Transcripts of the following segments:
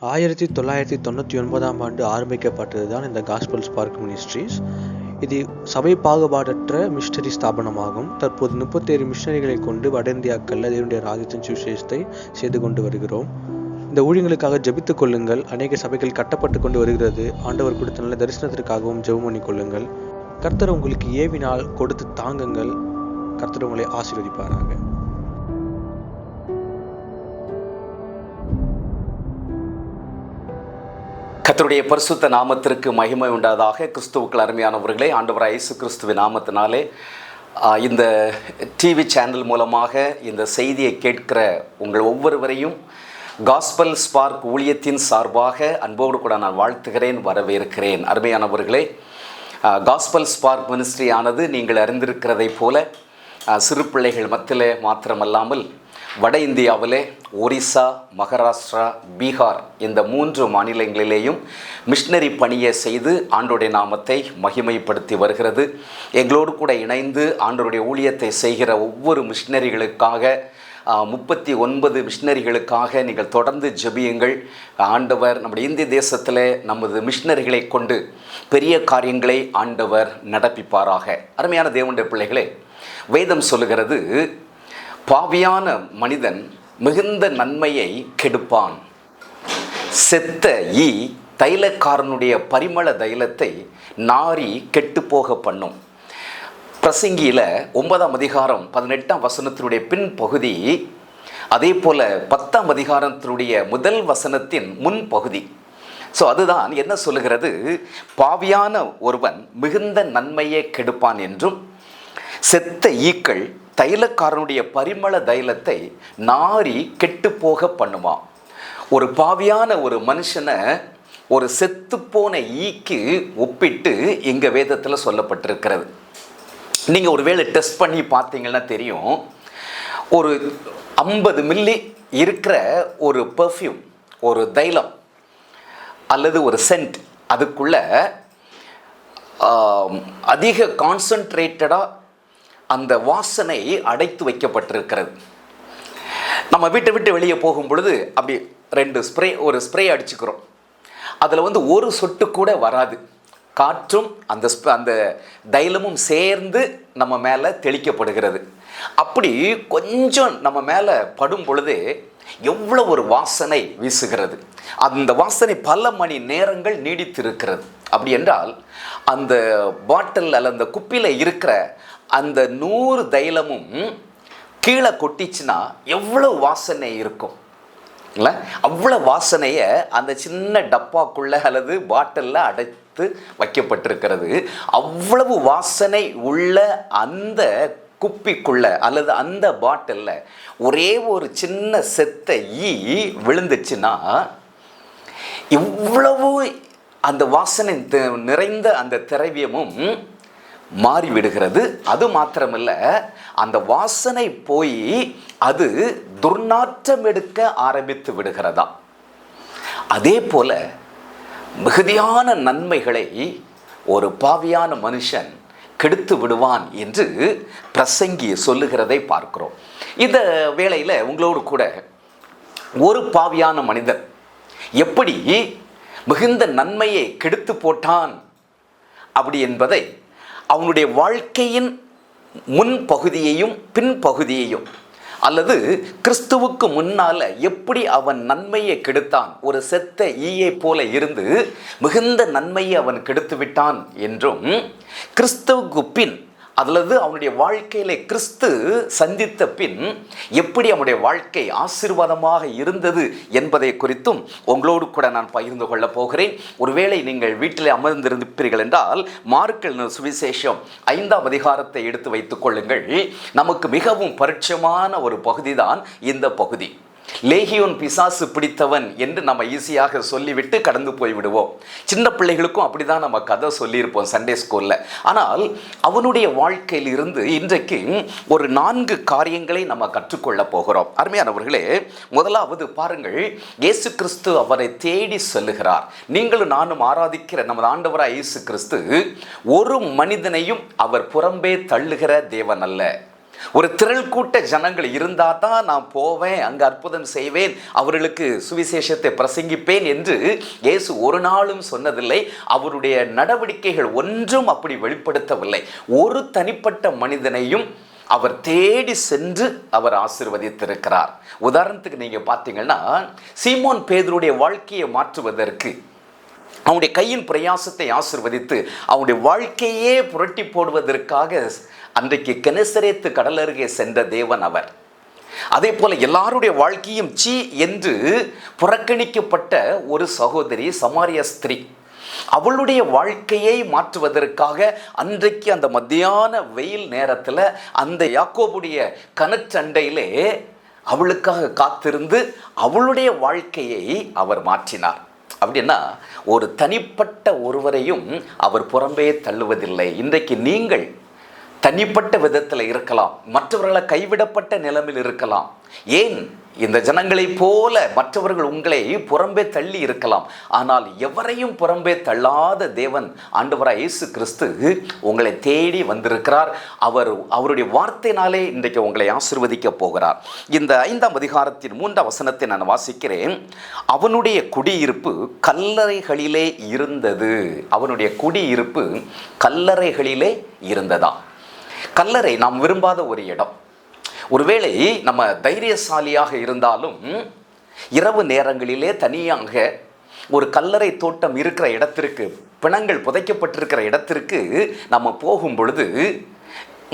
1999ஆம் ஆண்டு ஆரம்பிக்கப்பட்டது தான் இந்த காஸ்பல் ஸ்பார்க் மினிஸ்ட்ரீஸ். இது சபை பாகுபாடற்ற மிஷனரி ஸ்தாபனமாகும். தற்போது 37 மிஷனரிகளை கொண்டு வட இந்தியாக்களில் தேவனுடைய ராஜ்யத்தின் சுவிசேஷத்தை செய்து கொண்டு வருகிறோம். இந்த ஊழியங்களுக்காக ஜெபித்துக் கொள்ளுங்கள். அநேக சபைகள் கட்டப்பட்டு கொண்டு வருகிறது. ஆண்டவர் கொடுத்த நல்ல தரிசனத்திற்காகவும் ஜெபம் பண்ணி கொள்ளுங்கள். கர்த்தர் உங்களுக்கு ஏவினால் கொடுத்து தாங்குங்கள். கர்த்தர் உங்களை ஆசீர்வதிப்பாராக. கர்த்தருடைய பரிசுத்த நாமத்திற்கு மகிமை உண்டாதாக. கிறிஸ்துவுக்குள் அருமையானவர்களே, ஆண்டவராகிய இயேசு கிறிஸ்துவின் நாமத்தினாலே இந்த டிவி சேனல் மூலமாக இந்த செய்தியை கேட்கிற உங்கள் ஒவ்வொருவரையும் காஸ்பல் ஸ்பார்க் ஊழியத்தின் சார்பாக அன்போடு கூட நான் வாழ்த்துகிறேன், வரவேற்கிறேன். அருமையானவர்களே, காஸ்பல் ஸ்பார்க் மினிஸ்ட்ரி ஆனது நீங்கள் அறிந்திருக்கிறதை போல சிறு பிள்ளைகள் மத்தியிலே மாத்திரமல்லாமல் வட இந்தியாவிலே ஒரிசா, மகாராஷ்டிரா, பீகார் இந்த 3 மாநிலங்களிலேயும் மிஷனரி பணியை செய்து ஆண்டவருடைய நாமத்தை மகிமைப்படுத்தி வருகிறது. எங்களோடு கூட இணைந்து ஆண்டவருடைய ஊழியத்தை செய்கிற ஒவ்வொரு மிஷனரிகளுக்காக 39 மிஷனரிகளுக்காக நீங்கள் தொடர்ந்து ஜெபியுங்கள். ஆண்டவர் நம்முடைய இந்திய தேசத்தில் நமது மிஷனரிகளை கொண்டு பெரிய காரியங்களை ஆண்டவர் நடப்பிப்பாராக. அருமையான தேவனுடைய பிள்ளைகளே, வேதம் சொல்லுகிறது, பாவியான மனிதன் மிகுந்த நன்மையை கெடுப்பான், செத்த ஈ தைலக்காரனுடைய பரிமள தைலத்தை நாரி கெட்டுப்போக பண்ணும். பிரசங்கியில் 9ஆம் அதிகாரம் 18ஆம் வசனத்தினுடைய பின்பகுதி, அதே போல் 10ஆம் அதிகாரத்தினுடைய முதல் வசனத்தின் முன்பகுதி. ஸோ அதுதான் என்ன சொல்லுகிறது, பாவியான ஒருவன் மிகுந்த நன்மையை கெடுப்பான் என்றும், செத்த ஈக்கள் தைலக்காரனுடைய பரிமள தைலத்தை நாரி கெட்டுப்போக பண்ணுமா. ஒரு பாவியான ஒரு மனுஷனை ஒரு செத்துப்போன ஈக்கு ஒப்பிட்டு இங்கே வேதத்தில் சொல்லப்பட்டிருக்கிறது. நீங்கள் ஒரு வேளை டெஸ்ட் பண்ணி பார்த்தீங்கன்னா தெரியும், ஒரு 50 மில்லி இருக்கிற ஒரு பெர்ஃப்யூம், ஒரு தைலம் அல்லது ஒரு சென்ட், அதுக்குள்ள அதிக கான்சன்ட்ரேட்டடாக அந்த வாசனை அடைத்து வைக்கப்பட்டிருக்கிறது. நம்ம வீட்டை விட்டு வெளியே போகும் பொழுது அப்படி 2 ஒரு ஸ்ப்ரே அடிச்சுக்கிறோம். அதில் ஒரு சொட்டு கூட வராது. காற்றும் அந்த தைலமும் சேர்ந்து நம்ம மேலே தெளிக்கப்படுகிறது. அப்படி கொஞ்சம் நம்ம மேலே படும் பொழுதே எவ்வளோ ஒரு வாசனை வீசுகிறது. அந்த வாசனை பல மணி நேரங்கள் நீடித்திருக்கிறது. அப்படி என்றால் அந்த பாட்டில் அல்ல அந்த குப்பியில் இருக்கிற அந்த 100 தைலமும் கீழே கொட்டிச்சுன்னா எவ்வளோ வாசனை இருக்கும் இல்லை? அவ்வளோ வாசனையை அந்த சின்ன டப்பாக்குள்ளே அல்லது பாட்டிலில் அடைத்து வைக்கப்பட்டிருக்கிறது. அவ்வளவு வாசனை உள்ள அந்த குப்பிக்குள்ள அல்லது அந்த பாட்டிலில் ஒரே ஒரு சின்ன செத்த ஈ விழுந்துச்சுன்னா இவ்வளவு அந்த வாசனை நிறைந்த அந்த திரவியமும் மாறிவிடுகிறது. அது மாத்திரமல்ல, அந்த வாசனை போய் அது துர்நாற்றம் எடுக்க ஆரம்பித்து விடுகிறதா. அதே போல மிகுதியான நன்மைகளை ஒரு பாவியான மனுஷன் கெடுத்து விடுவான் என்று பிரசங்கி சொல்லுகிறதை பார்க்கிறோம். இந்த வேளையில் உங்களோடு கூட ஒரு பாவியான மனிதன் எப்படி மிகுந்த நன்மையை கெடுத்து போட்டான் அப்படி என்பதை அவனுடைய வாழ்க்கையின் முன்பகுதியையும் பின்பகுதியையும், அல்லது கிறிஸ்துவுக்கு முன்னால் எப்படி அவன் நன்மையை கெடுத்தான், ஒரு செத்த ஈயை போல இருந்து மிகுந்த நன்மையை அவன் கெடுத்து விட்டான் என்றும், கிறிஸ்துவுக்கு பின் அல்லது அவனுடைய வாழ்க்கையிலே கிறிஸ்து சந்தித்த பின் எப்படி அவனுடைய வாழ்க்கை ஆசீர்வாதமாக இருந்தது என்பதை குறித்தும் உங்களோடு கூட நான் பகிர்ந்து கொள்ளப் போகிறேன். ஒருவேளை நீங்கள் வீட்டில் அமர்ந்திருப்பீர்கள் என்றால் மார்க்கு சுவிசேஷம் 5ஆம் அதிகாரத்தை எடுத்து வைத்துக் கொள்ளுங்கள். நமக்கு மிகவும் பரிச்சயமான ஒரு பகுதி தான் இந்த பகுதி. லேகியோன் பிசாசு பிடித்தவன் என்று நம்ம ஈஸியாக சொல்லிவிட்டு கடந்து போய்விடுவோம். சின்ன பிள்ளைகளுக்கும் அப்படி தான் நம்ம கதை சொல்லியிருப்போம் சண்டே ஸ்கூலில். ஆனால் அவனுடைய வாழ்க்கையில் இருந்து இன்றைக்கு ஒரு 4 காரியங்களை நம்ம கற்றுக்கொள்ளப் போகிறோம். அருமையானவர்களே, முதலாவது பாருங்கள், இயேசு கிறிஸ்து அவரை தேடி செல்லுகிறார். நீங்களும் நானும் ஆராதிக்கிற நமது ஆண்டவராய் இயேசு கிறிஸ்து ஒரு மனிதனையும் அவர் புறம்பே தள்ளுகிற தேவன் அல்ல. ஒரு திரள் கூட்ட ஜனங்கள் இருந்தால் தான் நான் போவேன், அங்கே அற்புதம் செய்வேன், அவர்களுக்கு சுவிசேஷத்தை பிரசங்கிப்பேன் என்று இயேசு ஒரு நாளும் சொன்னதில்லை. அவருடைய நடவடிக்கைகள் ஒன்றும் அப்படி வெளிப்படுத்தவில்லை. ஒரு தனிப்பட்ட மனிதனையும் அவர் தேடி சென்று அவர் ஆசீர்வதித்திருக்கிறார். உதாரணத்துக்கு நீங்கள் பார்த்தீங்கன்னா, சீமோன் பேதுருடைய வாழ்க்கையை மாற்றுவதற்கு அவனுடைய கையின் பிரயாசத்தை ஆசீர்வதித்து அவனுடைய வாழ்க்கையே புரட்டி போடுவதற்காக அன்றைக்கு கெனசரேத்து கடல் அருகே சென்ற தேவன் அவர். அதே போல எல்லாருடைய வாழ்க்கையும் சீ என்று புறக்கணிக்கப்பட்ட ஒரு சகோதரி, சமாரிய ஸ்திரீ, அவளுடைய வாழ்க்கையை மாற்றுவதற்காக அன்றைக்கு அந்த மத்தியான வெயில் நேரத்தில் அந்த யாக்கோபுடைய கனச்சண்டையிலே அவளுக்காக காத்திருந்து அவளுடைய வாழ்க்கையை அவர் மாற்றினார். அப்படின்னா ஒரு தனிப்பட்ட ஒருவரையும் அவர் புறம்பே தள்ளுவதில்லை. இன்றைக்கு நீங்கள் தனிப்பட்ட விதத்தில் இருக்கலாம், மற்றவர்களை கைவிடப்பட்ட நிலைமையில் இருக்கலாம், ஏன் இந்த ஜனங்களைப் போல மற்றவர்கள் உங்களை புறம்பே தள்ளி இருக்கலாம். ஆனால் எவரையும் புறம்பே தள்ளாத தேவன் ஆண்டவராய் இயேசு கிறிஸ்து உங்களை தேடி வந்திருக்கிறார். அவருடைய வார்த்தையினாலே இன்றைக்கு உங்களை ஆசீர்வதிக்க போகிறார். இந்த 5ஆம் அதிகாரத்தின் 3ஆம் வசனத்தை நான் வாசிக்கிறேன். அவனுடைய குடியிருப்பு கல்லறைகளிலே இருந்தது. அவனுடைய குடியிருப்பு கல்லறைகளிலே இருந்ததா? கல்லறை நாம் விரும்பாத ஒரு இடம். ஒருவேளை நம்ம தைரியசாலியாக இருந்தாலும் இரவு நேரங்களிலே தனியாக ஒரு கல்லறை தோட்டம் இருக்கிற இடத்திற்கு, பிணங்கள் புதைக்கப்பட்டிருக்கிற இடத்திற்கு நம்ம போகும் பொழுது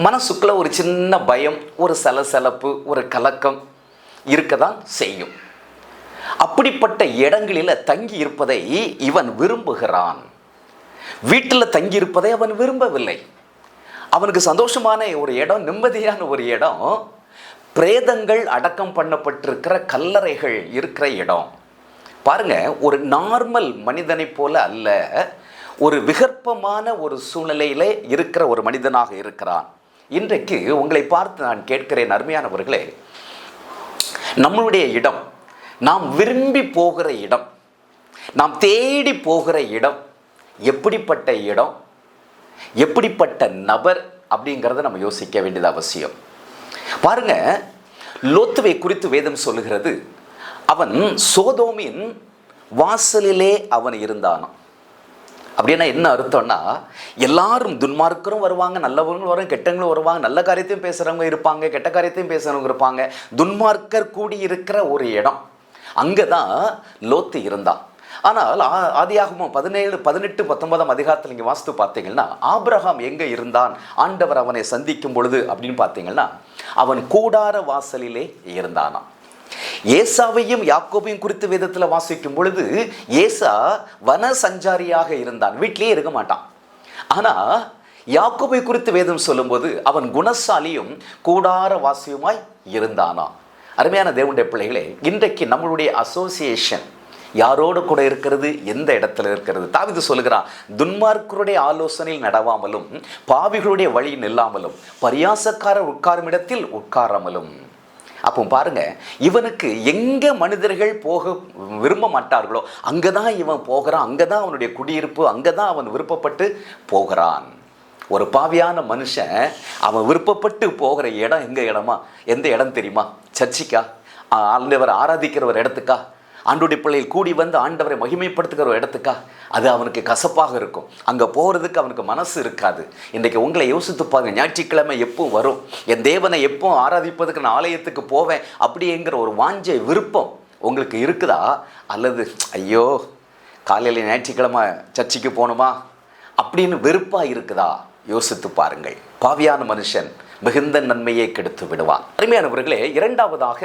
மனசுக்குள்ள ஒரு சின்ன பயம், ஒரு சலசலப்பு, ஒரு கலக்கம் இருக்கதான் செய்யும். அப்படிப்பட்ட இடங்களில் தங்கி இருப்பதை இவன் விரும்புகிறான். வீட்டில் தங்கி இருப்பதை அவன் விரும்பவில்லை. அவனுக்கு சந்தோஷமான ஒரு இடம், நிம்மதியான ஒரு இடம், பிரேதங்கள் அடக்கம் பண்ணப்பட்டிருக்கிற கல்லறைகள் இருக்கிற இடம். பாருங்க, ஒரு நார்மல் மனிதனை போல அல்ல, ஒரு விகற்பமான ஒரு சூழ்நிலையிலே இருக்கிற ஒரு மனிதனாக இருக்கிறான். இன்றைக்கு உங்களை பார்த்து நான் கேட்கிறேன், அருமையானவர்களே, நம்மளுடைய இடம், நாம் விரும்பி போகிற இடம், நாம் தேடி போகிற இடம் எப்படிப்பட்ட இடம், எப்படிப்பட்ட நபர் அப்படிங்கிறத நம்ம யோசிக்க வேண்டியது அவசியம். பாருங்க, லோத்துவை குறித்து வேதம் சொல்லுகிறது, அவன் சோதோமின் வாசலிலே அவன் இருந்தானாம். அப்படின்னா என்ன அர்த்தம்னா, எல்லாரும் துன்மார்க்கரும் வருவாங்க, நல்லவங்களும் வரும், கெட்டவங்களும் வருவாங்க, நல்ல காரியத்தையும் பேசுகிறவங்க இருப்பாங்க, கெட்ட காரியத்தையும் பேசுகிறவங்க இருப்பாங்க. துன்மார்க்கர் கூடி இருக்கிற ஒரு இடம், அங்கே தான் லோத்து இருந்தான். ஆனால் ஆதியாகமம் 17, 18, 19 அதிகாரத்தில் நீங்கள் வாசித்து பார்த்தீங்கன்னா, ஆபிரகாம் எங்கே இருந்தான் ஆண்டவர் அவனை சந்திக்கும் பொழுது அப்படின்னு பார்த்தீங்கன்னா, அவன் கூடார வாசலிலே இருந்தானாம். ஏசாவையும் யாக்கோபையும் குறித்து வேதத்தில் வாசிக்கும் பொழுது ஏசா வன சஞ்சாரியாக இருந்தான், வீட்டிலேயே இருக்க மாட்டான். ஆனால் யாக்கோபை குறித்து வேதம் சொல்லும்போது அவன் குணசாலியும் கூடார வாசியுமாய் இருந்தானா. அருமையான தேவனுடைய பிள்ளைகளே, இன்றைக்கு நம்மளுடைய அசோசியேஷன் யாரோடு கூட இருக்கிறது, எந்த இடத்துல இருக்கிறது? தாவீது சொல்லுகிறான், துன்மார்க்கருடைய ஆலோசனையில் நடவாமலும் பாவிகளுடைய வழியில் நில்லாமலும் பரியாசக்காரர் உட்காரும் இடத்தில் உட்காராமலும். அப்போ பாருங்க, இவனுக்கு எங்க மனிதர்கள் போக விரும்ப மாட்டார்களோ அங்கதான் இவன் போகிறான், அங்கதான் அவனுடைய குடியிருப்பு, அங்கதான் அவன் விருப்பப்பட்டு போகிறான். ஒரு பாவியான மனுஷன் அவன் விருப்பப்பட்டு போகிற இடம் எங்க இடமா? எந்த இடம் தெரியுமா? சர்ச்சிக்கா? ஆண்டவர் ஆராதிக்கிற ஒரு இடத்துக்கா? ஆண்டவருடைய பிள்ளைகள் கூடி வந்து ஆண்டவரை மகிமைப்படுத்துகிற ஒரு இடத்துக்கா? அது அவனுக்கு கசப்பாக இருக்கும். அங்கே போகிறதுக்கு அவனுக்கு மனசு இருக்காது. இன்றைக்கு உங்களை யோசித்துப்பாங்க, ஞாயிற்றுக்கிழமை எப்போ வரும், என் தேவனை எப்போ ஆராதிப்பதுக்கு நான் ஆலயத்துக்கு போவேன் அப்படிங்கிற ஒரு வாஞ்சை, விருப்பம் உங்களுக்கு இருக்குதா? அல்லது ஐயோ காலையில் ஞாயிற்றுக்கிழமை சர்ச்சுக்கு போகணுமா அப்படின்னு வெறுப்பாக இருக்குதா? யோசித்து பாருங்கள். பாவியான மனுஷன் மிகுந்த நன்மையை கெடுத்து விடுவான். அருமையானவர்களே, இரண்டாவதாக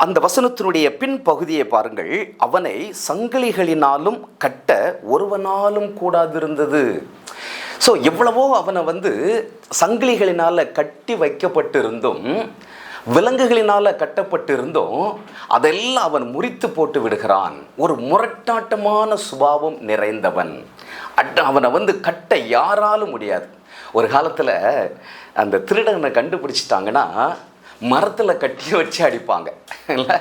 அந்த வசனத்தினுடைய பின்பகுதியை பாருங்கள். அவனை சங்கிலிகளினாலும் கட்ட ஒருவனாலும் கூடாதிருந்தது. ஸோ எவ்வளவோ அவனை சங்கிலிகளினால் கட்டி வைக்கப்பட்டிருந்தும், விலங்குகளினால் கட்டப்பட்டிருந்தும் அதெல்லாம் அவன் முறித்து போட்டு விடுகிறான். ஒரு முரட்டாட்டமான சுபாவம் நிறைந்தவன். அவனை கட்ட யாராலும் முடியாது. ஒரு காலத்தில் அந்த திருடனை கண்டுபிடிச்சிட்டாங்கன்னா மரத்தில் கட்டி வச்சு அடிப்பாங்க இல்லை?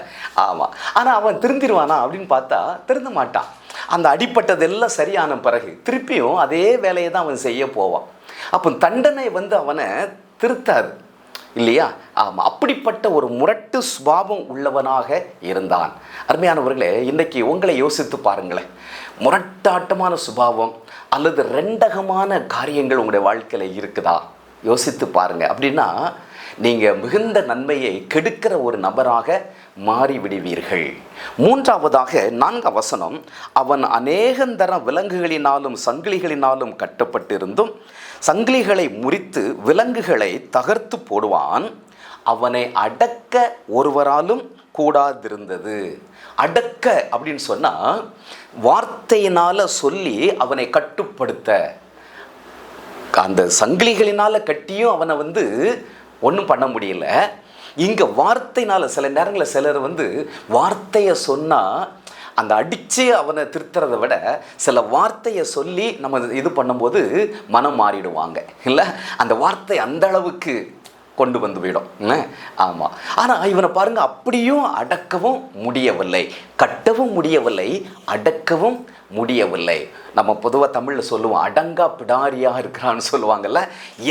ஆமாம். ஆனால் அவன் திருந்திருவானா அப்படின்னு பார்த்தா திருந்த மாட்டான். அந்த அடிப்பட்டதெல்லாம் சரியான பிறகு திருப்பியும் அதே வேலையை தான் அவன் செய்ய போவான். அப்போ தண்டனை அவனை திருத்தாது. இல்லையா? ஆமாம், அப்படிப்பட்ட ஒரு முரட்டு சுபாவம் உள்ளவனாக இருந்தான். அருமையானவர்களே, இன்றைக்கி உங்களை யோசித்து பாருங்களேன். முரட்டாட்டமான சுபாவம் அல்லது ரெண்டகமான காரியங்கள் உங்களுடைய வாழ்க்கையில் இருக்குதா? யோசித்து பாருங்கள். அப்படின்னா நீங்கள் மிகுந்த நன்மையை கெடுக்கிற ஒரு நபராக மாறிவிடுவீர்கள். மூன்றாவதாக 4ஆம் வசனம், அவன் அநேகந்தர விலங்குகளினாலும் சங்கிலிகளினாலும் கட்டப்பட்டிருந்தும் சங்கிலிகளை முறித்து விலங்குகளை தகர்த்து போடுவான், அவனை அடக்க ஒருவராலும் கூடாதிருந்தது. அடக்க அப்படின்னு சொன்னால் வார்த்தையினால் சொல்லி அவனை கட்டுப்படுத்த, அந்த சங்கிலிகளினால் கட்டியும் அவனை ஒன்றும் பண்ண முடியல. இங்கே வார்த்தையினால் சில நேரங்களில் சிலர் வார்த்தையை சொன்னால் அந்த அடித்து அவனை திருத்துறதை விட சில வார்த்தையை சொல்லி நம்ம இது பண்ணும்போது மனம் மாறிடுவாங்க இல்லை? அந்த வார்த்தை அந்த அளவுக்கு கொண்டு வந்து விடும். ஆமாம். ஆனால் இவனை பாருங்கள், அப்படியும் அடக்கவும் முடியவில்லை, கட்டவும் முடியவில்லை, அடக்கவும் முடியவில்லை. நம்ம பொதுவாக தமிழில் சொல்லுவோம், அடங்கா பிடாரியாக இருக்கிறான்னு சொல்லுவாங்கள்ல.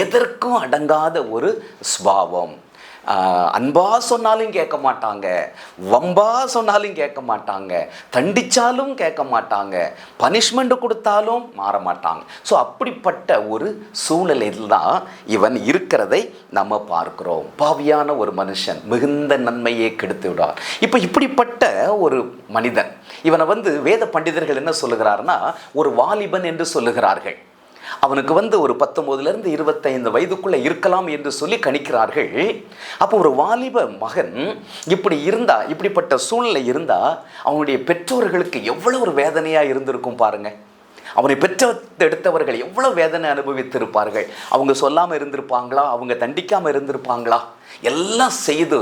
எதற்கும் அடங்காத ஒரு சுபாவம். அன்பா சொன்னாலும் கேட்க மாட்டாங்க, வம்பா சொன்னாலும் கேட்க மாட்டாங்க, தண்டிச்சாலும் கேட்க மாட்டாங்க, பனிஷ்மெண்ட் கொடுத்தாலும் மாற மாட்டாங்க. ஸோ அப்படிப்பட்ட ஒரு சூழ்நிலையில் தான் இவன் இருக்கிறதை நம்ம பார்க்கிறோம். பாவியான ஒரு மனுஷன் மிகுந்த நன்மையை கெடுத்து விடுவார். இப்போ இப்படிப்பட்ட ஒரு மனிதன், இவனை வேத பண்டிதர்கள் என்ன சொல்லுகிறார்னா ஒரு வாலிபன் என்று சொல்லுகிறார்கள். அவனுக்கு ஒரு 19 to 25 வயதுக்குள்ளே இருக்கலாம் என்று சொல்லி கணிக்கிறார்கள். அப்போ ஒரு வாலிப மகன் இப்படி இருந்தா, இப்படிப்பட்ட சூழ்நிலை இருந்தா அவனுடைய பெற்றோர்களுக்கு எவ்வளோ ஒரு வேதனையாக இருந்திருக்கும் பாருங்க. அவனை பெற்றெடுத்தவர்கள் எவ்வளோ வேதனை அனுபவித்திருப்பார்கள். அவங்க சொல்லாமல் இருந்திருப்பாங்களா? அவங்க தண்டிக்காமல் இருந்திருப்பாங்களா? எல்லாம் செய்து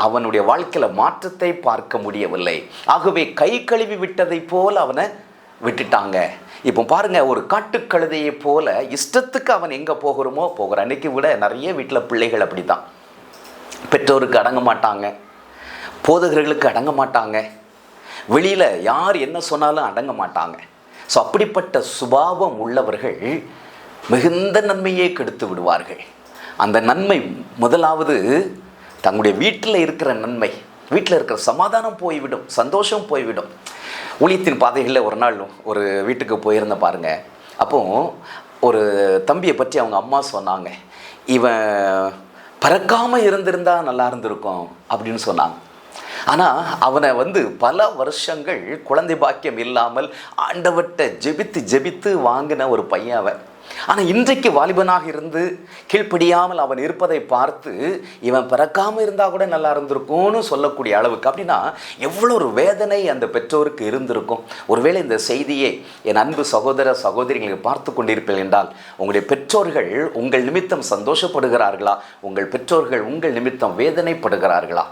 அவனுடைய வாழ்க்கையில் மாற்றத்தை பார்க்க முடியவில்லை. ஆகவே கை கழுவி விட்டதை போல அவனை விட்டுட்டாங்க. இப்போ பாருங்க, ஒரு காட்டுக்கழுதையை போல இஷ்டத்துக்கு அவன் எங்கே போகிறோமோ போகிற. அன்னைக்கு விட நிறைய வீட்டில் பிள்ளைகள் அப்படி தான். பெற்றோருக்கு அடங்க மாட்டாங்க, போதகர்களுக்கு அடங்க மாட்டாங்க, வெளியில் யார் என்ன சொன்னாலும் அடங்க மாட்டாங்க. ஸோ அப்படிப்பட்ட சுபாவம் உள்ளவர்கள் மிகுந்த நன்மையை கெடுத்து விடுவார்கள். அந்த நன்மை முதலாவது தங்களுடைய வீட்டில் இருக்கிற நன்மை, வீட்டில் இருக்கிற சமாதானம் போய்விடும், சந்தோஷம் போய்விடும். ஊழியத்தின் பாதைகளில் ஒரு நாள் ஒரு வீட்டுக்கு போயிருந்த பாருங்க. அப்போது ஒரு தம்பியை பற்றி அவங்க அம்மா சொன்னாங்க, இவன் பறக்காமல் இருந்திருந்தா நல்லா இருந்திருக்கும் அப்படின்னு சொன்னாங்க. ஆனால் அவனை பல வருஷங்கள் குழந்தை பாக்கியம் இல்லாமல் ஆண்டவர்கிட்ட ஜெபித்து வாங்கின ஒரு பையன் அவன். ஆனால் இன்றைக்கு வாலிபனாக இருந்து கீழ்ப்படியாமல் அவன் இருப்பதை பார்த்து இவன் பிறக்காமல் இருந்தால் கூட நல்லா இருந்திருக்கும்னு சொல்லக்கூடிய அளவுக்கு, அப்படின்னா எவ்வளோ ஒரு வேதனை அந்த பெற்றோருக்கு இருந்திருக்கும். ஒருவேளை இந்த செய்தியை என் அன்பு சகோதர சகோதரிகளை பார்த்து கொண்டிருப்பீர்கள் என்றால், உங்களுடைய பெற்றோர்கள் உங்கள் நிமித்தம் சந்தோஷப்படுகிறார்களா? உங்கள் பெற்றோர்கள் உங்கள் நிமித்தம் வேதனைப்படுகிறார்களா?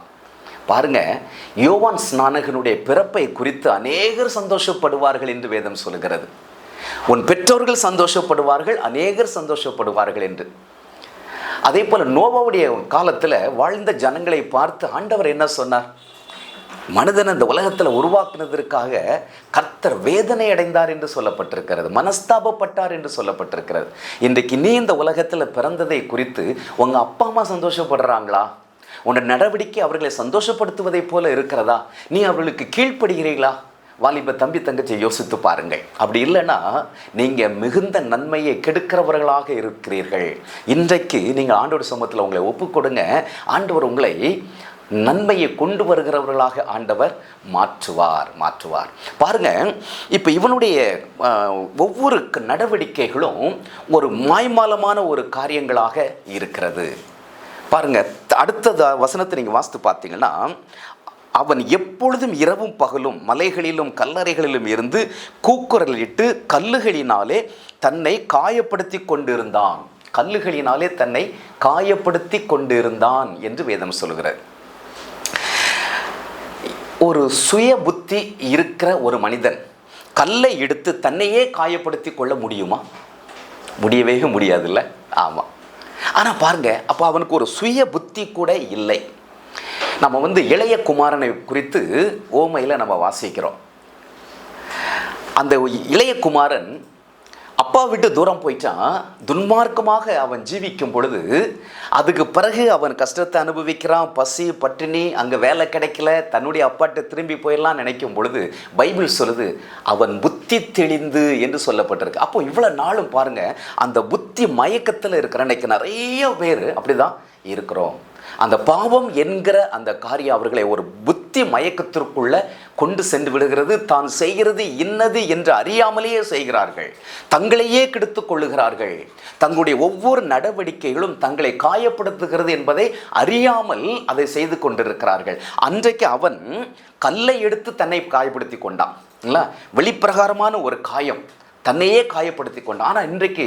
பாருங்க, யோவான் ஸ்நானகனுடைய பிறப்பை குறித்து அநேகர் சந்தோஷப்படுவார்கள் என்று வேதம் சொல்கிறது. உன் பெற்றோர்கள் சந்தோஷப்படுவார்கள், அநேகர் சந்தோஷப்படுவார்கள் என்று. அதே போல நோவாவுடைய காலத்தில் வாழ்ந்த ஜனங்களை பார்த்து ஆண்டவர் என்ன சொன்னார்? மனிதன் இந்த உலகத்தில் உருவாக்குனதற்காக கர்த்தர் வேதனை அடைந்தார் என்று சொல்லப்பட்டிருக்கிறது, மனஸ்தாபப்பட்டார் என்று சொல்லப்பட்டிருக்கிறது. இன்றைக்கு நீ இந்த உலகத்தில் பிறந்ததை குறித்து உங்கள் அப்பா அம்மா சந்தோஷப்படுறாங்களா? உன்னோட நடவடிக்கை அவர்களை சந்தோஷப்படுத்துவதை போல இருக்கிறதா? நீ அவர்களுக்கு கீழ்ப்படுகிறீர்களா? வாலிப தம்பி தங்கச்சி யோசித்து பாருங்கள். அப்படி இல்லைன்னா நீங்கள் மிகுந்த நன்மையை கெடுக்கிறவர்களாக இருக்கிறீர்கள். இன்றைக்கு நீங்கள் ஆண்டவர் சமூகத்தில் உங்களை ஒப்புக்கொடுங்க. ஆண்டவர் உங்களை நன்மையை கொண்டு வருகிறவர்களாக ஆண்டவர் மாற்றுவார். பாருங்க, இப்போ இவனுடைய ஒவ்வொரு நடவடிக்கைகளும் ஒரு மாய்மாலமான ஒரு காரியங்களாக இருக்கிறது. பாருங்க, அடுத்த வசனத்தை நீங்கள் வாசித்து பார்த்தீங்கன்னா, அவன் எப்பொழுதும் இரவும் பகலும் மலைகளிலும் கல்லறைகளிலும் இருந்து கூக்குரலிட்டு கல்லுகளினாலே தன்னை காயப்படுத்தி கொண்டிருந்தான். கல்லுகளினாலே தன்னை காயப்படுத்தி கொண்டிருந்தான் என்று வேதம் சொல்கிறது. ஒரு சுய புத்தி இருக்கிற ஒரு மனிதன் கல்லை எடுத்து தன்னையே காயப்படுத்தி கொள்ள முடியுமா? முடியவே முடியாதுல்ல. ஆமாம். ஆனால் பாருங்க, அப்போ அவனுக்கு ஒரு சுய புத்தி கூட இல்லை. நம்ம இளைய குமாரனை குறித்து ஓமையில் நம்ம வாசிக்கிறோம். அந்த இளைய குமாரன் அப்பா விட்டு தூரம் போயிட்டான். துன்மார்க்கமாக அவன் ஜீவிக்கும் பொழுது அதுக்கு பிறகு அவன் கஷ்டத்தை அனுபவிக்கிறான். பசி பட்டினி, அங்கே வேலை கிடைக்கல, தன்னுடைய அப்பாட்ட திரும்பி போயிடலாம் நினைக்கும் பொழுது பைபிள் சொல்லுது அவன் புத்தி தெளிந்து என்று சொல்லப்பட்டிருக்கு. அப்போ இவ்வளோ நாளும் பாருங்க, அந்த புத்தி மயக்கத்தில் இருக்கிற இன்னைக்கு நிறைய பேர் அப்படிதான் இருக்கிறோம். அந்த பாவம் என்கிற அந்த காரியம் அவர்களை ஒரு புத்தி மயக்கத்திற்குள்ள கொண்டு சென்று விடுகிறது. தான் செய்கிறது இன்னது என்று அறியாமலேயே செய்கிறார்கள். தங்களையே கெடுத்துக் கொள்ளுகிறார்கள். தங்களுடைய ஒவ்வொரு நடவடிக்கைகளும் தங்களை காயப்படுத்துகிறது என்பதை அறியாமல் அதை செய்து கொண்டிருக்கிறார்கள். அன்றைக்கு அவன் கல்லை எடுத்து தன்னை காயப்படுத்தி கொண்டான். வெளிப்பிரகாரமான ஒரு காயம், தன்னையே காயப்படுத்தி கொண்டான். ஆனால் இன்றைக்கு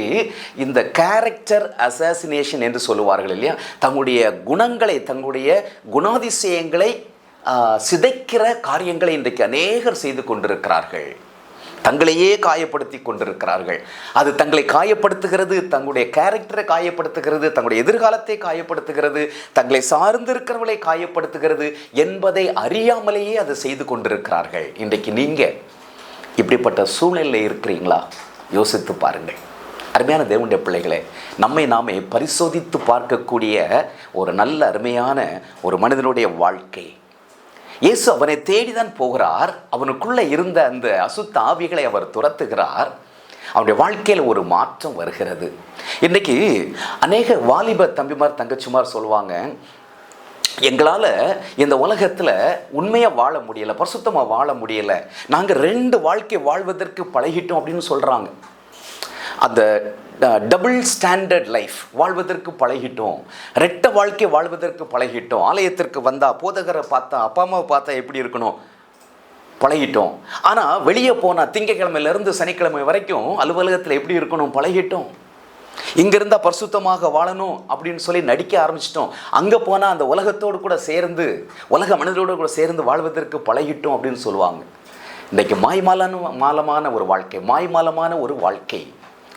இந்த கேரக்டர் அசாசினேஷன் என்று சொல்லுவார்கள் இல்லையா, தங்களுடைய குணங்களை, தங்களுடைய குணாதிசயங்களை சிதைக்கிற காரியங்களை இன்றைக்கு அநேகர் செய்து கொண்டிருக்கிறார்கள். தங்களையே காயப்படுத்தி கொண்டிருக்கிறார்கள். அது தங்களை காயப்படுத்துகிறது, தங்களுடைய கேரக்டரை காயப்படுத்துகிறது, தங்களுடைய எதிர்காலத்தை காயப்படுத்துகிறது, தங்களை சார்ந்திருக்கிறவர்களை காயப்படுத்துகிறது என்பதை அறியாமலேயே அதை செய்து கொண்டிருக்கிறார்கள். இன்றைக்கு நீங்கள் இப்படிப்பட்ட சூழ்நிலையில் இருக்கிறீங்களா? யோசித்து பாருங்கள். அருமையான தேவனுடைய பிள்ளைகளே, நம்மை நாமே பரிசோதித்து பார்க்கக்கூடிய ஒரு நல்ல அருமையான ஒரு மனிதனுடைய வாழ்க்கை. இயேசு அவனை தேடிதான் போகிறார். அவனுக்குள்ளே இருந்த அந்த அசுத்த ஆவிகளை அவர் துரத்துகிறார். அவனுடைய வாழ்க்கையில் ஒரு மாற்றம் வருகிறது. இன்றைக்கி அநேக வாலிப தம்பிமார் தங்கச்சிமார் சொல்லுவாங்க, எங்களால் இந்த உலகத்தில் உண்மையாக வாழ முடியலை, பரிசுத்தமாக வாழ முடியலை, நாங்கள் 2 வாழ்க்கை வாழ்வதற்கு பழகிட்டோம் அப்படின்னு சொல்கிறாங்க. அந்த டபுள் ஸ்டாண்டர்ட் லைஃப் வாழ்வதற்கு பழகிட்டோம், 2 வாழ்க்கை வாழ்வதற்கு பழகிட்டோம். ஆலயத்திற்கு வந்தால் போதகரை பார்த்தா, அப்பா அம்மாவை பார்த்தா எப்படி இருக்கணும் பழகிட்டோம். ஆனால் வெளியே போனால் திங்கக்கிழமையிலேருந்து சனிக்கிழமை வரைக்கும் அலுவலகத்தில் எப்படி இருக்கணும் பழகிட்டோம். இங்கே இருந்தால் பரிசுத்தமாக வாழணும் அப்படின்னு சொல்லி நடிக்க ஆரம்பிச்சிட்டோம். அங்கே போனால் அந்த உலகத்தோடு கூட சேர்ந்து, உலக மனிதரோடு கூட சேர்ந்து வாழ்வதற்கு பழகிட்டோம் அப்படின்னு சொல்லுவாங்க. இன்றைக்கு மாயமாலமான ஒரு வாழ்க்கை, மாய்மாலமான ஒரு வாழ்க்கை.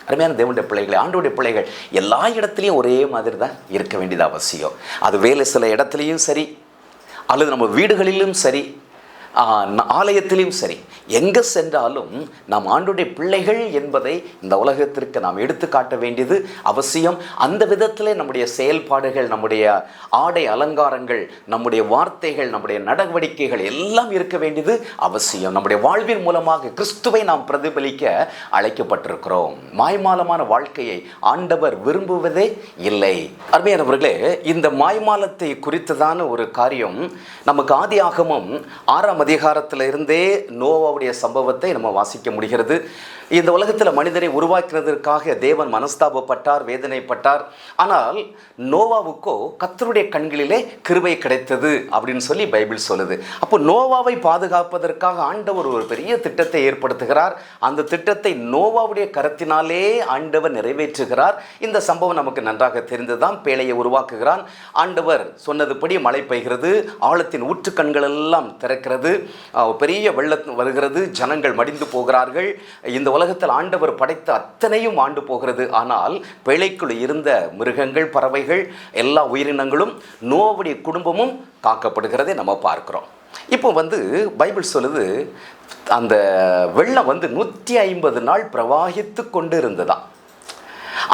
அருமையான தேவனுடைய பிள்ளைகளை, ஆண்டோடைய பிள்ளைகள் எல்லா இடத்துலையும் ஒரே மாதிரி தான் இருக்க வேண்டியது அவசியம். அது வேலை சில இடத்துலையும் சரி, அல்லது நம்ம வீடுகளிலும் சரி, ஆலயத்திலும் சரி, எங்கே சென்றாலும் நாம் ஆண்டோடைய பிள்ளைகள் என்பதை இந்த உலகத்திற்கு நாம் எடுத்து காட்ட வேண்டியது அவசியம். அந்த விதத்திலே நம்முடைய செயல்பாடுகள், நம்முடைய ஆடை அலங்காரங்கள், நம்முடைய வார்த்தைகள், நம்முடைய நடவடிக்கைகள் எல்லாம் இருக்க வேண்டியது அவசியம். நம்முடைய வாழ்வின் மூலமாக கிறிஸ்துவை நாம் பிரதிபலிக்க அழைக்கப்பட்டிருக்கிறோம். மாய்மாலமான வாழ்க்கையை ஆண்டவர் விரும்புவதே இல்லை. அருமையானவர்களே, இந்த மாய்மாலத்தை குறித்ததான ஒரு காரியம் நமக்கு ஆதியாகமம் 6ஆம் அதிகாரத்தில் இருந்தே நோவாவுடைய சம்பவத்தை நம்ம வாசிக்க முடிகிறது. இந்த உலகத்தில் மனிதனை உருவாக்குவதற்காக தேவன் மனஸ்தாபப்பட்டார், வேதனைப்பட்டார். ஆனால் நோவாவுக்கோ கர்த்தருடைய கண்களிலே கிருபை கிடைத்தது அப்படின்னு சொல்லி பைபிள் சொல்லுது. அப்போ நோவாவை பாதுகாப்பதற்காக ஆண்டவர் ஒரு பெரிய திட்டத்தை ஏற்படுத்துகிறார். அந்த திட்டத்தை நோவாவுடைய கரத்தினாலே ஆண்டவர் நிறைவேற்றுகிறார். இந்த சம்பவம் நமக்கு நன்றாக தெரிந்துதான். பேழையை உருவாக்குகிறான். ஆண்டவர் சொன்னதுபடி மழை பெய்கிறது, ஆழத்தின் ஊற்றுக்கண்கள் எல்லாம் திறக்கிறது, பெரிய வெள்ளம் வருகிறது, ஜனங்கள் மடிந்து போகிறார்கள். இந்த உலகத்தில் ஆண்டவர் படைத்த அத்தனையும் ஆண்டு போகிறது. ஆனால் பேழைக்குள் இருந்த மிருகங்கள், பறவைகள், எல்லா உயிரினங்களும், நோவாவுடைய குடும்பமும் காக்கப்படுகிறதை நம்ம பார்க்கிறோம். இப்போ பைபிள் சொல்லுது, அந்த வெள்ளம் 150 நாள் பிரவாகித்து கொண்டு இருந்ததா.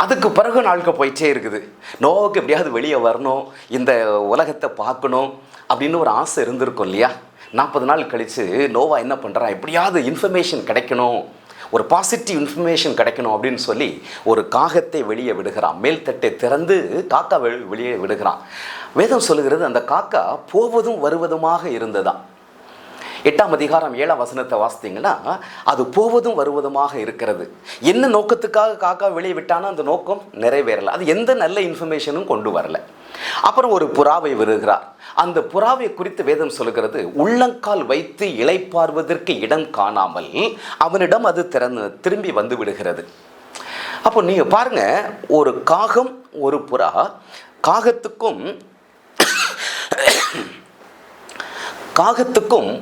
அதுக்கு பிறகு நாட்கள் போயிட்டே இருக்குது. நோவுக்கு எப்படியாவது வெளியே வரணும், இந்த உலகத்தை பார்க்கணும் அப்படின்னு ஒரு ஆசை இருந்திருக்கும் இல்லையா. 40 நாள் கழித்து நோவா என்ன பண்ணுறான், எப்படியாவது இன்ஃபர்மேஷன் கிடைக்கணும், ஒரு பாசிட்டிவ் இன்ஃபர்மேஷன் கிடைக்கணும் அப்படின்னு சொல்லி ஒரு காகத்தை வெளியே விடுகிறான். மேல்தட்டை திறந்து காக்கா வெளியே விடுகிறான். வேதம் சொல்லுகிறது, அந்த காக்கா போவதும் வருவதுமாக இருந்ததா. 8ஆம் அதிகாரம் 7ஆம் வசனத்தை வாசித்தீங்கன்னா, அது போவதும் வருவதுமாக இருக்கிறது. என்ன நோக்கத்துக்காக காக்கா வெளியே விட்டானோ அந்த நோக்கம் நிறைவேறலை. அது எந்த நல்ல இன்ஃபர்மேஷனும் கொண்டு வரல. அப்புறம் ஒரு புறாவை விடுகிறார். அந்த புறாவை குறித்து வேதம் சொல்லுகிறது, உள்ளங்கால் வைத்து இளைப்பாறுவதற்கு இடம் காணாமல் அவனிடம் அது திரும்பி வந்து விடுகிறது. அப்போ நீங்க பாருங்க, ஒரு காகம், ஒரு புறா, காகத்துக்கும்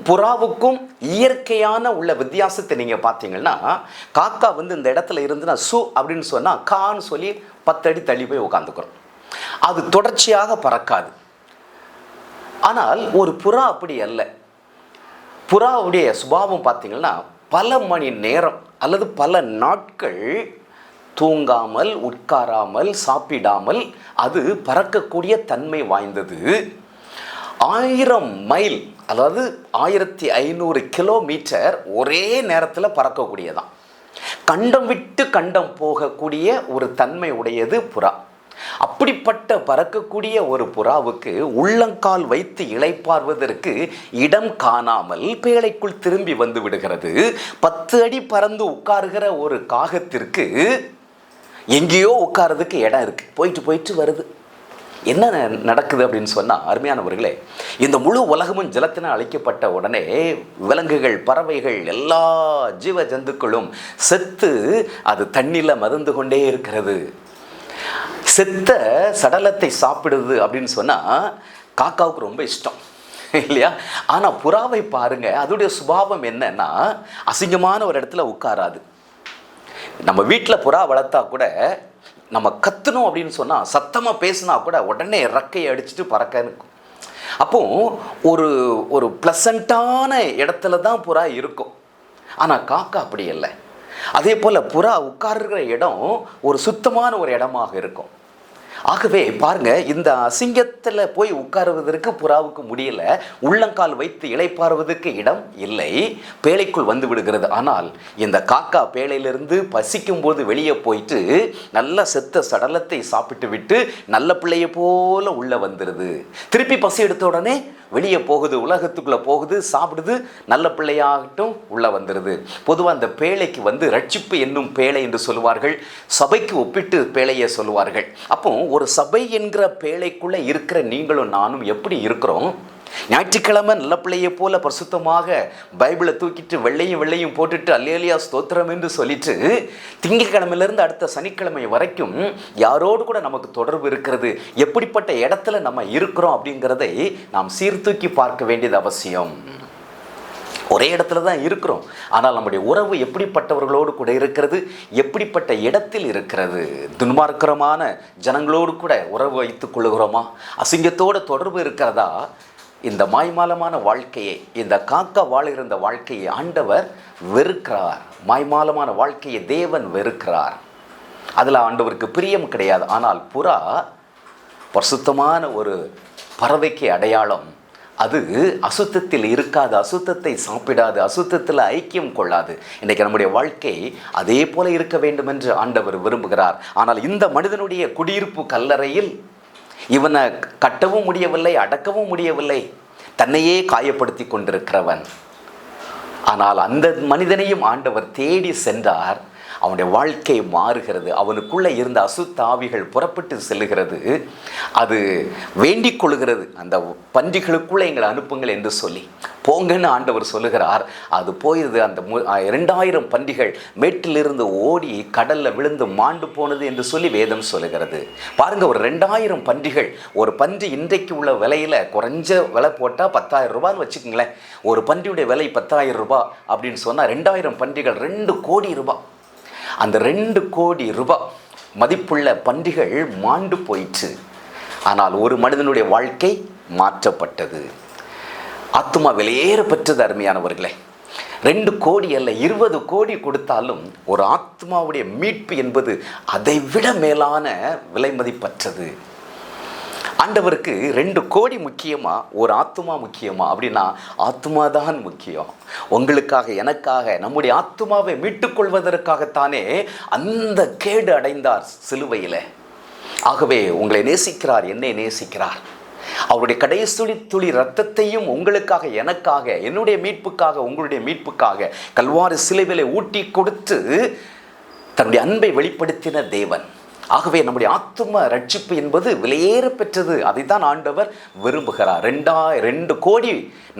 புறாவுக்கும் இயற்கையான உள்ள வித்தியாசத்தை நீங்கள் பார்த்தீங்கன்னா, காக்கா இந்த இடத்துல இருந்துன்னா சு அப்படின்னு சொன்னால் கான்னு சொல்லி 10 அடி தள்ளி போய் உட்காந்துக்கிறோம். அது தொடர்ச்சியாக பறக்காது. ஆனால் ஒரு புறா அப்படி அல்ல. புறாவுடைய சுபாவம் பார்த்தீங்கன்னா, பல மணி நேரம் அல்லது பல நாட்கள் தூங்காமல், உட்காராமல், சாப்பிடாமல் அது பறக்கக்கூடிய தன்மை வாய்ந்தது. 1000 மைல், அதாவது 1500 கிலோமீட்டர் ஒரே நேரத்தில் பறக்கக்கூடியதான். கண்டம் விட்டு கண்டம் போகக்கூடிய ஒரு தன்மை உடையது புறா. அப்படிப்பட்ட பறக்கக்கூடிய ஒரு புறாவுக்கு உள்ளங்கால் வைத்து இளைப்பாறுவதற்கு இடம் காணாமல் பேழைக்குள் திரும்பி வந்து விடுகிறது. 10 அடி பறந்து உட்காருகிற ஒரு காகத்திற்கு எங்கேயோ உட்கார்றதுக்கு இடம் இருக்கு, போயிட்டு போயிட்டு வருது. என்ன நடக்குது அப்படின்னு சொன்னால், அருமையானவர்களே, இந்த முழு உலகமும் ஜலத்தினால் அழிக்கப்பட்ட உடனே விலங்குகள், பறவைகள், எல்லா ஜீவ ஜந்துக்களும் செத்து அது தண்ணியில் மதந்து கொண்டே இருக்கிறது. செத்த சடலத்தை சாப்பிடுது அப்படின்னு சொன்னால் காக்காவுக்கு ரொம்ப இஷ்டம் இல்லையா? ஆனால் புறாவை பாருங்க, அதோடைய சுபாவம் என்னன்னா, அசிங்கமான ஒரு இடத்துல உட்காராது. நம்ம வீட்டில் புறா வளர்த்தா கூட நம்ம கத்தணும் அப்படின்னு சொன்னால், சத்தமாக பேசினா கூட உடனே ரெக்கையை அடிச்சுட்டு பறக்க இருக்கும். அப்போ ஒரு ஒரு ப்ளசண்ட்டான இடத்துல தான் புறா இருக்கும். ஆனால் காக்கா அப்படி இல்லை. அதே போல் புறா உட்கார்கிற இடம் ஒரு சுத்தமான ஒரு இடமாக இருக்கும். ஆகவே பாருங்க, இந்த அசிங்கத்தில் போய் உட்காருவதற்கு புறாவுக்கு முடியல, உள்ளங்கால் வைத்து இளைப்பாறுவதற்கு இடம் இல்லை, பேழைக்குள் வந்து விடுகிறது. ஆனால் இந்த காக்கா பேழையிலிருந்து பசிக்கும் போது வெளியே போயிட்டு நல்ல செத்த சடலத்தை சாப்பிட்டு விட்டு நல்ல பிள்ளைய போல உள்ள வந்துடுது. திருப்பி பசி எடுத்த உடனே வெளியே போகுது, உலகத்துக்குள்ளே போகுது, சாப்பிடுது, நல்ல பிள்ளையாகட்டும் உள்ளே வந்துடுது. பொதுவாக அந்த பேழைக்கு வந்து ரட்சிப்பு என்னும் பேழை என்று சொல்லுவார்கள், சபைக்கு ஒப்பிட்டு பேழையை சொல்லுவார்கள். அப்போ ஒரு சபை என்கிற பேழைக்குள்ளே இருக்கிற நீங்களும் நானும் எப்படி இருக்கிறோம்? ஞாயிற்றுக்கிழமை நல்ல பிள்ளையை போல பரிசுத்தமாக பைபிளை தூக்கிட்டு வெள்ளையும் போட்டுட்டு அல்லேலியா ஸ்தோத்திரம் என்று சொல்லிட்டு திங்கட்கிழமையிலிருந்து அடுத்த சனிக்கிழமை வரைக்கும் யாரோடு கூட நமக்கு தொடர்பு இருக்கிறது, எப்படிப்பட்ட இடத்துல நம்ம இருக்கிறோம் அப்படிங்கிறதை நாம் சீர்தூக்கி பார்க்க வேண்டியது அவசியம். ஒரே இடத்துல தான் இருக்கிறோம், ஆனால் நம்முடைய உறவு எப்படிப்பட்டவர்களோடு கூட இருக்கிறது, எப்படிப்பட்ட இடத்தில் இருக்கிறது? துன்மார்க்கமான ஜனங்களோடு கூட உறவு வைத்துக் கொள்ளுகிறோமா? அசிங்கத்தோடு தொடர்பு இருக்கிறதா? இந்த மாய்மாலமான வாழ்க்கையை, இந்த காக்கா வாழுகிற இந்த வாழ்க்கையை ஆண்டவர் வெறுக்கிறார். மாய்மாலமான வாழ்க்கையை தேவன் வெறுக்கிறார். அதில் ஆண்டவருக்கு பிரியம் கிடையாது. ஆனால் புறா பரிசுத்தமான ஒரு பறவைக்கு அடையாளம். அது அசுத்தத்தில் இருக்காது, அசுத்தத்தை சாப்பிடாது, அசுத்தத்தில் ஐக்கியம் கொள்ளாது. இன்றைக்கு நம்முடைய வாழ்க்கை அதே போல இருக்க வேண்டும் என்று ஆண்டவர் விரும்புகிறார். ஆனால் இந்த மனிதனுடைய குடியிருப்பு கல்லறையில் இவனை கட்டவும் முடியவில்லை, அடக்கவும் முடியவில்லை, தன்னையே காயப்படுத்தி கொண்டிருக்கிறவன். ஆனால் அந்த மனிதனையும் ஆண்டவர் தேடி சென்றார். அவனுடைய வாழ்க்கை மாறுகிறது. அவனுக்குள்ளே இருந்த அசுத்த ஆவிகள் புறப்பட்டு செல்லுகிறது. அது வேண்டிக் கொள்கிறது, அந்த பன்றிகளுக்குள்ளே எங்களை அனுப்புங்கள் என்று சொல்லி. போங்கன்னு ஆண்டவர் சொல்லுகிறார். அது போயிருது. அந்த 2000 பன்றிகள் மேட்டிலிருந்து ஓடி கடலில் விழுந்து மாண்டு போனது என்று சொல்லி வேதம் சொல்லுகிறது. பாருங்க, ஒரு 2000 பன்றிகள். ஒரு பன்றி இன்றைக்கு உள்ள விலையில் குறைஞ்ச விலை போட்டால் 10,000 ரூபான்னு வச்சுக்கோங்களேன். ஒரு பன்றியுடைய விலை 10,000 ரூபாய் அப்படின்னு சொன்னால் 2000 பன்றிகள் 2 கோடி ரூபாய். அந்த 2 கோடி ரூபாய் மதிப்புள்ள பன்றிகள் மாண்டு போயிற்று. ஆனால் ஒரு மனிதனுடைய வாழ்க்கை மாற்றப்பட்டது. ஆத்துமா வெளியேற பெற்றது. அருமையானவர்களே, 2 கோடி அல்ல, 20 கோடி கொடுத்தாலும் ஒரு ஆத்மாவுடைய மீட்பு என்பது அதைவிட மேலான விலை மதிப்பற்றது. ஆண்டவருக்கு 2 கோடி முக்கியமா, ஒரு ஆத்துமா முக்கியமா அப்படின்னா ஆத்துமா தான் முக்கியம். உங்களுக்காக, எனக்காக, நம்முடைய ஆத்துமாவை மீட்டுக்கொள்வதற்காகத்தானே அந்த கேடு அடைந்தார் சிலுவையில். ஆகவே உங்களை நேசிக்கிறார், என்னை நேசிக்கிறார். அவருடைய கடைசி துளி ரத்தத்தையும் உங்களுக்காக, எனக்காக, என்னுடைய மீட்புக்காக, உங்களுடைய மீட்புக்காக கல்வாரி சிலுவையிலே ஊட்டி கொடுத்து தன்னுடைய அன்பை வெளிப்படுத்தின தேவன். ஆகவே நம்முடைய ஆத்தும ரட்சிப்பு என்பது விலையேற பெற்றது. அதை தான் ஆண்டவர் விரும்புகிறார். 2 கோடி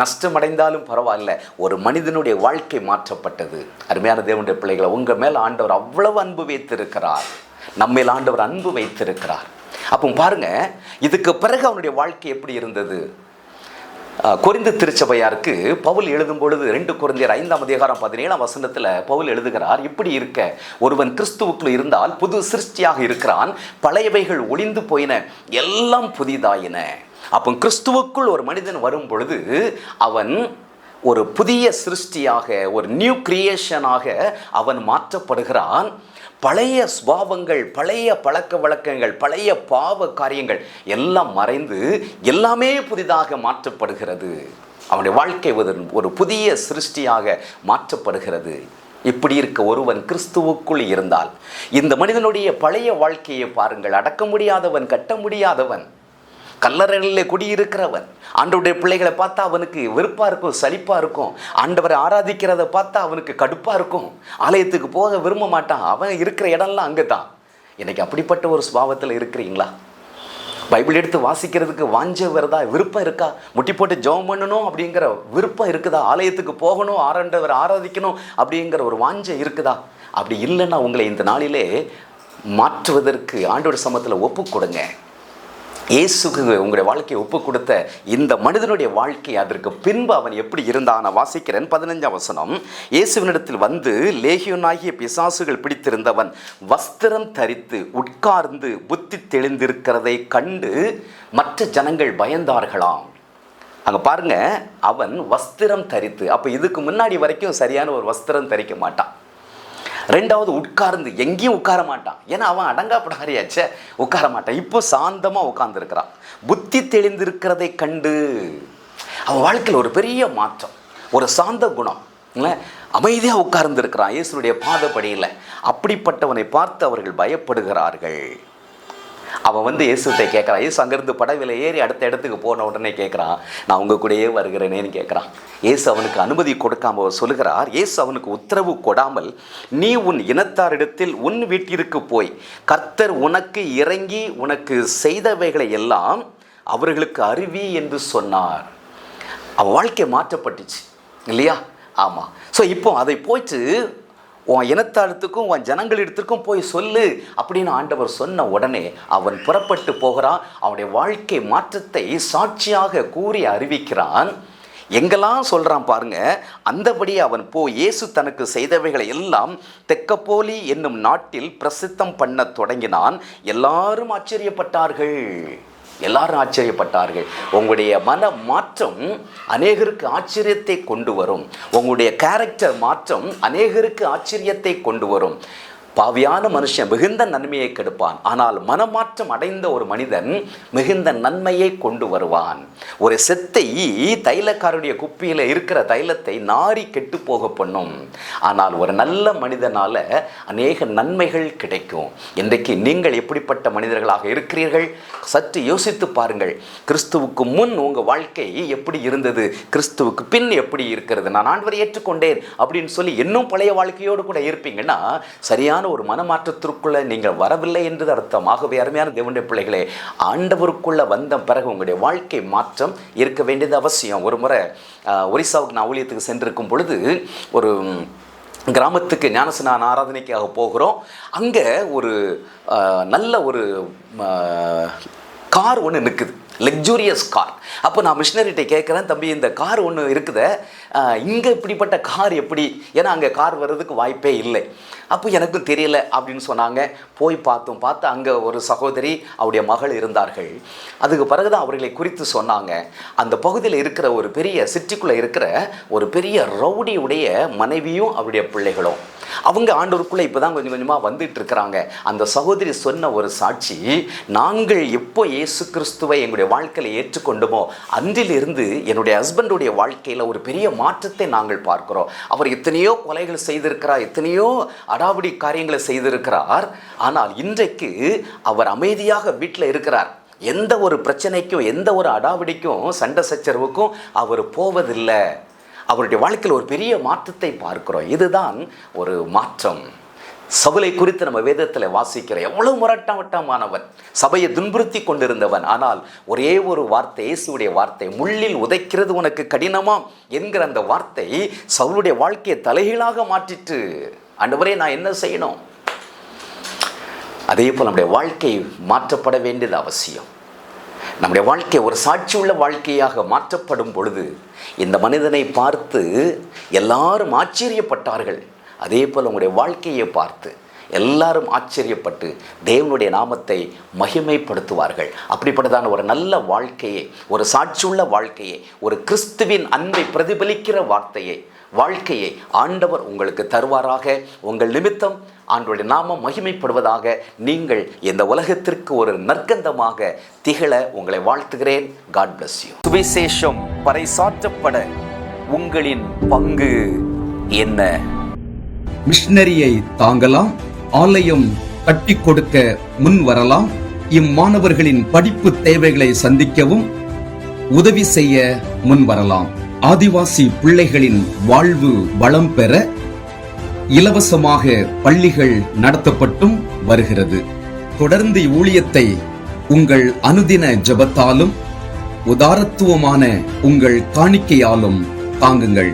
நஷ்டமடைந்தாலும் பரவாயில்ல, ஒரு மனிதனுடைய வாழ்க்கை மாற்றப்பட்டது. அருமையான தேவனுடைய பிள்ளைகளை, உங்கள் மேல் ஆண்டவர் அவ்வளவு அன்பு வைத்திருக்கிறார். நம்மேல் ஆண்டவர் அன்பு வைத்திருக்கிறார். அப்போ பாருங்க, இதுக்கு பிறகு அவனுடைய வாழ்க்கை எப்படி இருந்தது? கொரிந்து திருச்சபையாருக்கு பவுல் எழுதும் பொழுது 2 கொரிந்தியர் 5ஆம் அதிகாரம் 17ஆம் வசனத்தில் பவுல் எழுதுகிறார், இப்படி இருக்க ஒருவன் கிறிஸ்துவுக்குள் இருந்தால் புது சிருஷ்டியாக இருக்கிறான், பழையவைகள் ஒளிந்து போயின, எல்லாம் புதிதாயின. அப்போ கிறிஸ்துவுக்குள் ஒரு மனிதன் வரும் பொழுது அவன் ஒரு புதிய சிருஷ்டியாக, ஒரு நியூ கிரியேஷனாக அவன் மாற்றப்படுகிறான். பழைய சுபாவங்கள், பழைய பழக்க வழக்கங்கள், பழைய பாவ காரியங்கள் எல்லாம் மறைந்து எல்லாமே புதிதாக மாற்றப்படுகிறது. அவனுடைய வாழ்க்கை ஒரு புதிய சிருஷ்டியாக மாற்றப்படுகிறது. இப்படி இருக்க ஒருவன் கிறிஸ்துவுக்குள் இருந்தால், இந்த மனிதனுடைய பழைய வாழ்க்கையை பாருங்கள். அடக்க முடியாதவன், கட்ட முடியாதவன், கல்லறைகளிலே குடியிருக்கிறவன். ஆண்டவருடைய பிள்ளைகளை பார்த்தா அவனுக்கு வெறுப்பாக இருக்கும், சலிப்பாக இருக்கும். ஆண்டவரை ஆராதிக்கிறத பார்த்தா அவனுக்கு கடுப்பாக இருக்கும். ஆலயத்துக்கு போக விரும்ப மாட்டான். அவன் இருக்கிற இடம்லாம் அங்கே தான். இன்னைக்கு அப்படிப்பட்ட ஒரு சுபாவத்தில் இருக்கிறீங்களா? பைபிள் எடுத்து வாசிக்கிறதுக்கு வாஞ்ச வருதா? விருப்பம் இருக்கா? முட்டி போட்டு ஜெபம் பண்ணணும் அப்படிங்கிற விருப்பம் இருக்குதா? ஆலயத்துக்கு போகணும், ஆண்டவரை ஆராதிக்கணும் அப்படிங்கிற ஒரு வாஞ்சை இருக்குதா? அப்படி இல்லைன்னா உங்களை இந்த நாளிலே மாற்றுவதற்கு ஆண்டவர் சமூகத்தில் ஒப்பு கொடுங்க. இயேசுக்கு உங்களுடைய வாழ்க்கையை ஒப்பு கொடுத்த இந்த மனிதனுடைய வாழ்க்கை, அதற்கு பின்பு அவன் எப்படி இருந்தான்? நான் வாசிக்கிறேன் 15ஆம் வசனம். இயேசுவினிடத்தில் வந்து லேகியோனாகிய பிசாசுகள் பிடித்திருந்தவன் வஸ்திரம் தரித்து உட்கார்ந்து புத்தி தெளிந்திருக்கிறதை கண்டு மற்ற ஜனங்கள் பயந்தார்களாம். அங்கே பாருங்க, அவன் வஸ்திரம் தரித்து, அப்போ இதுக்கு முன்னாடி வரைக்கும் சரியான ஒரு வஸ்திரம் தரிக்க மாட்டான். ரெண்டாவது, உட்கார்ந்து, எங்கேயும் உட்கார மாட்டான். ஏன்னா அவன் அடங்காப்படாரியாச்சே, உட்கார மாட்டான். இப்போ சாந்தமாக உட்கார்ந்துருக்கிறான். புத்தி தெளிந்திருக்கிறதை கண்டு அவன் வாழ்க்கையில் ஒரு பெரிய மாற்றம், ஒரு சாந்த குணம், இல்லை, அமைதியாக உட்கார்ந்துருக்கிறான் இயேசுடைய பாதப்படியில். அப்படிப்பட்டவனை பார்த்து அவர்கள் பயப்படுகிறார்கள். அவன் வந்து இயேசுத்தை கேட்குறான். இயேசு அங்கேருந்து படவில் ஏறி அடுத்த இடத்துக்கு போன உடனே கேட்குறான், நான் உங்கள் கூடயே வருகிறேனேன்னு கேட்குறான். இயேசு அவனுக்கு அனுமதி கொடுக்காம அவர் சொல்லுகிறார். இயேசு அவனுக்கு உத்தரவு கொடாமல், நீ உன் இனத்தாரிடத்தில் உன் வீட்டிற்கு போய் கர்த்தர் உனக்கு இறங்கி உனக்கு செய்தவைகளை எல்லாம் அவர்களுக்கு அறிவி என்று சொன்னார். அவன் வாழ்க்கை மாற்றப்பட்டுச்சு இல்லையா? ஆமாம். ஸோ இப்போ அதை போயிட்டு உன் இனத்தாளத்துக்கும் உன் ஜனங்களிடத்திற்கும் போய் சொல்லு அப்படின்னு ஆண்டவர் சொன்ன உடனே அவன் புறப்பட்டு போகிறான். அவனுடைய வாழ்க்கை மாற்றத்தை சாட்சியாக கூறி அறிவிக்கிறான். எங்கெல்லாம் சொல்கிறான் பாருங்க. அந்தபடி அவன் இயேசு தனக்கு செய்தவைகளை எல்லாம் தெக்கப்போலி என்னும் நாட்டில் பிரசித்தம் பண்ண தொடங்கினான். எல்லாரும் ஆச்சரியப்பட்டார்கள். உங்களுடைய மன மாற்றம் அநேகருக்கு ஆச்சரியத்தை கொண்டு வரும். உங்களுடைய கேரக்டர் மாற்றம் அநேகருக்கு ஆச்சரியத்தை கொண்டு வரும். பாவியான மனுஷன் மிகுந்த நன்மையை கெடுப்பான், ஆனால் மனமாற்றம் அடைந்த ஒரு மனிதன் மிகுந்த நன்மையை கொண்டு வருவான். ஒரு செத்தை தைலக்காரருடைய குப்பியில் இருக்கிற தைலத்தை நாரி கெட்டு போக பண்ணும், ஆனால் ஒரு நல்ல மனிதனால அநேக நன்மைகள் கிடைக்கும். இன்றைக்கு நீங்கள் எப்படிப்பட்ட மனிதர்களாக இருக்கிறீர்கள்? சற்று யோசித்து பாருங்கள். கிறிஸ்துவுக்கு முன் உங்கள் வாழ்க்கை எப்படி இருந்தது? கிறிஸ்துவுக்கு பின் எப்படி இருக்கிறது? நான் ஆண்டவரை ஏற்றுக்கொண்டேன் அப்படின்னு சொல்லி இன்னும் பழைய வாழ்க்கையோடு கூட இருப்பீங்கன்னா சரியான ஒரு மனமாற்றத்திற்குள்ள நீங்கள் வரவில்லை என்று அர்த்தம். ஆகவே அருமையான தேவனுடைய பிள்ளைகளே, ஆண்டவருக்குள்ள வந்த பிறகு உங்களுடைய வாழ்க்கை மாற்றம் இருக்க வேண்டியது அவசியம். ஒரு முறை ஒரிசாவுக்கு நான் ஊழியத்துக்கு சென்றிருக்கும் பொழுது ஒரு கிராமத்துக்கு ஞானஸ்நான ஆராதனைக்காக போகிறோம். அங்கே ஒரு நல்ல ஒரு கார் ஒன்று நிற்குது, லக்ஸூரியஸ் கார். அப்போ நான் மிஷினரிட்ட கேட்குறேன், தம்பி இந்த கார் ஒன்று இருக்குத, இங்கே இப்படிப்பட்ட கார் எப்படி? ஏன்னா அங்கே கார் வர்றதுக்கு வாய்ப்பே இல்லை. அப்போ எனக்கும் தெரியல அப்படின்னு சொன்னாங்க. போய் பார்த்து அங்கே ஒரு சகோதரி, அவருடைய மகள் இருந்தார்கள். அதுக்கு பிறகுதான் அவர்களை குறித்து சொன்னாங்க. அந்த பகுதியில் இருக்கிற ஒரு பெரிய சிட்டிக்குள்ளே இருக்கிற ஒரு பெரிய ரவுடியுடைய மனைவியும் அவருடைய பிள்ளைகளும் அவங்க ஆண்டவருக்குள்ளே இப்போ தான் கொஞ்சம் கொஞ்சமாக வந்துட்டு இருக்கிறாங்க. அந்த சகோதரி சொன்ன ஒரு சாட்சி, நாங்கள் எப்போ இயேசு கிறிஸ்துவை எங்களுடைய வாழ்க்கையில் ஏற்றுக்கொண்டோமோ அன்றிலிருந்து என்னுடைய ஹஸ்பண்டுடைய வாழ்க்கையில் ஒரு பெரிய மாற்றத்தை நாங்கள் பார்க்கிறோம். அவர் எத்தனையோ கொலைகள் செய்திருக்கிறார், எத்தனையோ அடாவடி காரியங்களை செய்திருக்கிறார். ஆனால் இன்றைக்கு அவர் அமைதியாக வீட்டில் இருக்கிறார். எந்த ஒரு பிரச்சனைக்கும் எந்த ஒரு அடாவடிக்கும் சண்டை சச்சரவுக்கும் அவர் போவதில்லை. அவருடைய வாழ்க்கையில் ஒரு பெரிய மாற்றத்தை பார்க்கிறோம். இதுதான் ஒரு மாற்றம். சவுலை குறித்து நம்ம வேதத்தில் வாசிக்கிறோம். எவ்வளவு முரட்டாட்டமானவன், சபையை துன்புறுத்தி கொண்டிருந்தவன். ஆனால் ஒரே ஒரு வார்த்தை, இயேசுடைய வார்த்தை, முள்ளில் உதைக்கிறது உனக்கு கடினமாம் என்கிற அந்த வார்த்தை சவுலுடைய வாழ்க்கையை தலைகீழாக மாற்றிட்டு, ஆண்டவரே நான் என்ன செய்யணும்? அதே போல் நம்முடைய வாழ்க்கை மாற்றப்பட வேண்டியது அவசியம். நம்முடைய வாழ்க்கை ஒரு சாட்சியுள்ள வாழ்க்கையாக மாற்றப்படும் பொழுது இந்த மனிதனை பார்த்து எல்லாரும் ஆச்சரியப்பட்டார்கள். அதே போல் உங்களுடைய வாழ்க்கையை பார்த்து எல்லாரும் ஆச்சரியப்பட்டு தேவனுடைய நாமத்தை மகிமைப்படுத்துவார்கள். அப்படிப்பட்டதான ஒரு நல்ல வாழ்க்கையை, ஒரு சாட்சியுள்ள வாழ்க்கையை, ஒரு கிறிஸ்துவின் அன்பை பிரதிபலிக்கிற வாழ்க்கையை ஆண்டவர் உங்களுக்கு தருவாராக. உங்கள் நிமித்தம் ஆண்டவருடைய நாமம் மகிமைப்படுவதாக. நீங்கள் இந்த உலகத்திற்கு ஒரு நற்கந்தமாக திகழ உங்களை வாழ்த்துகிறேன். God bless you. சுவிசேஷம் பறைசாற்றப்பட உங்களின் பங்கு என்ன? மிஷனரியை தாங்கலாம், ஆலயம் கட்டி கொடுக்க முன் வரலாம், இம்மாணவர்களின் படிப்பு தேவைகளை சந்திக்கவும் உதவி செய்ய முன் வரலாம். ஆதிவாசி பிள்ளைகளின் வாழ்வு வளம் பெற இலவசமாக பள்ளிகள் நடத்தப்பட்டும் வருகிறது. தொடர்ந்து ஊழியத்தை உங்கள் அனுதின ஜெபத்தாலும் உதாரத்துவமான உங்கள் காணிக்கையாலும் தாங்குங்கள்.